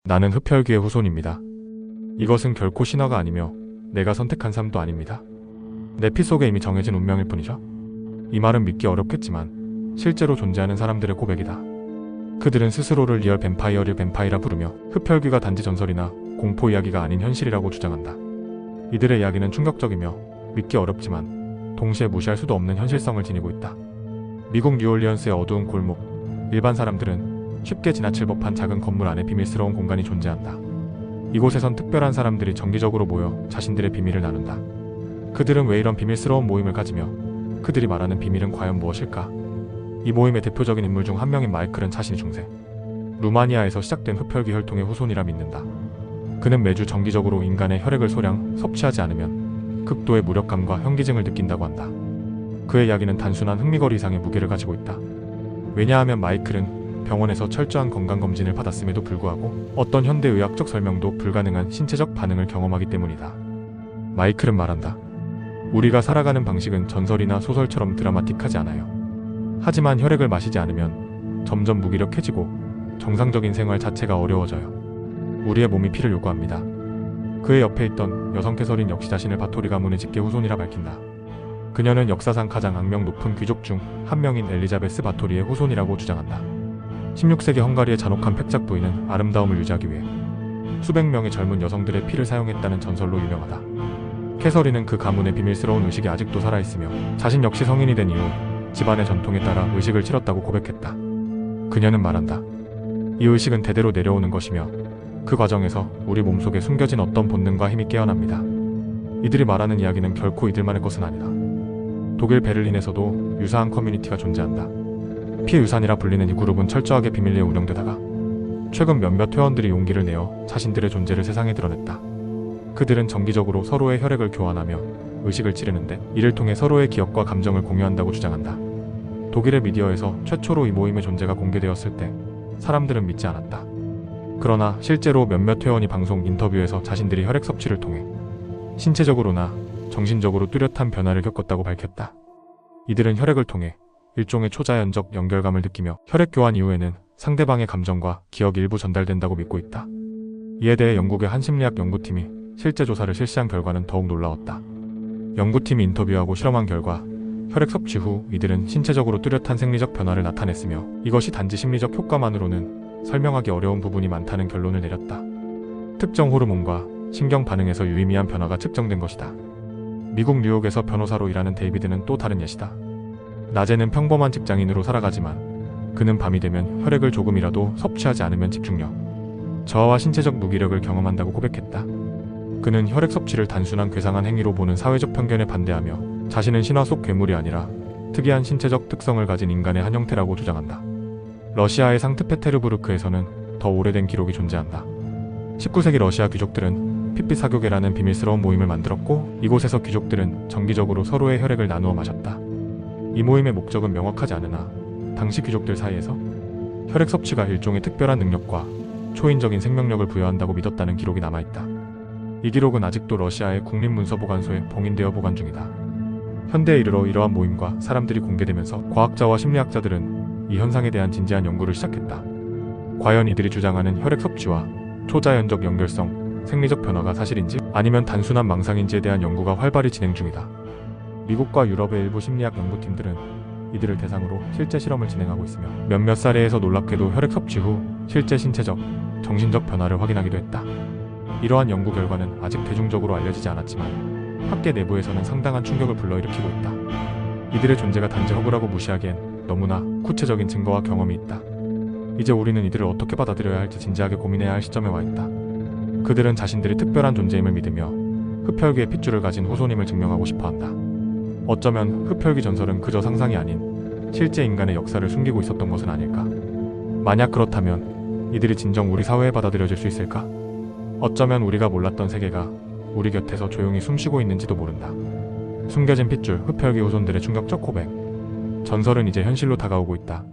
나는 흡혈귀의 후손입니다. 이것은 결코 신화가 아니며 내가 선택한 삶도 아닙니다. 내 피 속에 이미 정해진 운명일 뿐이죠. 이 말은 믿기 어렵겠지만 실제로 존재하는 사람들의 고백이다. 그들은 스스로를 리얼 뱀파이어를 뱀파이라 부르며 흡혈귀가 단지 전설이나 공포 이야기가 아닌 현실이라고 주장한다. 이들의 이야기는 충격적이며 믿기 어렵지만 동시에 무시할 수도 없는 현실성을 지니고 있다. 미국 뉴올리언스의 어두운 골목, 일반 사람들은 쉽게 지나칠 법한 작은 건물 안에 비밀스러운 공간이 존재한다. 이곳에선 특별한 사람들이 정기적으로 모여 자신들의 비밀을 나눈다. 그들은 왜 이런 비밀스러운 모임을 가지며 그들이 말하는 비밀은 과연 무엇일까? 이 모임의 대표적인 인물 중 한 명인 마이클은 자신이 중세 루마니아에서 시작된 흡혈귀 혈통의 후손이라 믿는다. 그는 매주 정기적으로 인간의 혈액을 소량 섭취하지 않으면 극도의 무력감과 현기증을 느낀다고 한다. 그의 이야기는 단순한 흥미거리 이상의 무게를 가지고 있다. 왜냐하면 마이클은 병원에서 철저한 건강검진을 받았음에도 불구하고 어떤 현대의학적 설명도 불가능한 신체적 반응을 경험하기 때문이다. 마이클은 말한다. 우리가 살아가는 방식은 전설이나 소설처럼 드라마틱하지 않아요. 하지만 혈액을 마시지 않으면 점점 무기력해지고 정상적인 생활 자체가 어려워져요. 우리의 몸이 피를 요구합니다. 그의 옆에 있던 여성 캐서린 역시 자신을 바토리 가문의 직계 후손이라 밝힌다. 그녀는 역사상 가장 악명 높은 귀족 중 한 명인 엘리자베스 바토리의 후손이라고 주장한다. 16세기 헝가리의 잔혹한 팩작 부인은 아름다움을 유지하기 위해 수백 명의 젊은 여성들의 피를 사용했다는 전설로 유명하다. 캐서린은 그 가문의 비밀스러운 의식이 아직도 살아있으며 자신 역시 성인이 된 이후 집안의 전통에 따라 의식을 치렀다고 고백했다. 그녀는 말한다. 이 의식은 대대로 내려오는 것이며 그 과정에서 우리 몸속에 숨겨진 어떤 본능과 힘이 깨어납니다. 이들이 말하는 이야기는 결코 이들만의 것은 아니다. 독일 베를린에서도 유사한 커뮤니티가 존재한다. 피유산이라 불리는 이 그룹은 철저하게 비밀리에 운영되다가 최근 몇몇 회원들이 용기를 내어 자신들의 존재를 세상에 드러냈다. 그들은 정기적으로 서로의 혈액을 교환하며 의식을 치르는데 이를 통해 서로의 기억과 감정을 공유한다고 주장한다. 독일의 미디어에서 최초로 이 모임의 존재가 공개되었을 때 사람들은 믿지 않았다. 그러나 실제로 몇몇 회원이 방송 인터뷰에서 자신들이 혈액 섭취를 통해 신체적으로나 정신적으로 뚜렷한 변화를 겪었다고 밝혔다. 이들은 혈액을 통해 일종의 초자연적 연결감을 느끼며 혈액 교환 이후에는 상대방의 감정과 기억이 일부 전달된다고 믿고 있다. 이에 대해 영국의 한 심리학 연구팀이 실제 조사를 실시한 결과는 더욱 놀라웠다. 연구팀이 인터뷰하고 실험한 결과 혈액 섭취 후 이들은 신체적으로 뚜렷한 생리적 변화를 나타냈으며 이것이 단지 심리적 효과만으로는 설명하기 어려운 부분이 많다는 결론을 내렸다. 특정 호르몬과 신경 반응에서 유의미한 변화가 측정된 것이다. 미국 뉴욕에서 변호사로 일하는 데이비드는 또 다른 예시다. 낮에는 평범한 직장인으로 살아가지만 그는 밤이 되면 혈액을 조금이라도 섭취하지 않으면 집중력, 저하와 신체적 무기력을 경험한다고 고백했다. 그는 혈액 섭취를 단순한 괴상한 행위로 보는 사회적 편견에 반대하며 자신은 신화 속 괴물이 아니라 특이한 신체적 특성을 가진 인간의 한 형태라고 주장한다. 러시아의 상트페테르부르크에서는 더 오래된 기록이 존재한다. 19세기 러시아 귀족들은 핏빛 사교계라는 비밀스러운 모임을 만들었고 이곳에서 귀족들은 정기적으로 서로의 혈액을 나누어 마셨다. 이 모임의 목적은 명확하지 않으나 당시 귀족들 사이에서 혈액 섭취가 일종의 특별한 능력과 초인적인 생명력을 부여한다고 믿었다는 기록이 남아있다. 이 기록은 아직도 러시아의 국립문서보관소에 봉인되어 보관 중이다. 현대에 이르러 이러한 모임과 사람들이 공개되면서 과학자와 심리학자들은 이 현상에 대한 진지한 연구를 시작했다. 과연 이들이 주장하는 혈액 섭취와 초자연적 연결성, 생리적 변화가 사실인지 아니면 단순한 망상인지에 대한 연구가 활발히 진행 중이다. 미국과 유럽의 일부 심리학 연구팀들은 이들을 대상으로 실제 실험을 진행하고 있으며 몇몇 사례에서 놀랍게도 혈액 섭취 후 실제 신체적, 정신적 변화를 확인하기도 했다. 이러한 연구 결과는 아직 대중적으로 알려지지 않았지만 학계 내부에서는 상당한 충격을 불러일으키고 있다. 이들의 존재가 단지 허구라고 무시하기엔 너무나 구체적인 증거와 경험이 있다. 이제 우리는 이들을 어떻게 받아들여야 할지 진지하게 고민해야 할 시점에 와 있다. 그들은 자신들이 특별한 존재임을 믿으며 흡혈귀의 핏줄을 가진 후손임을 증명하고 싶어한다. 어쩌면 흡혈귀 전설은 그저 상상이 아닌 실제 인간의 역사를 숨기고 있었던 것은 아닐까? 만약 그렇다면 이들이 진정 우리 사회에 받아들여질 수 있을까? 어쩌면 우리가 몰랐던 세계가 우리 곁에서 조용히 숨쉬고 있는지도 모른다. 숨겨진 핏줄, 흡혈귀 후손들의 충격적 고백. 전설은 이제 현실로 다가오고 있다.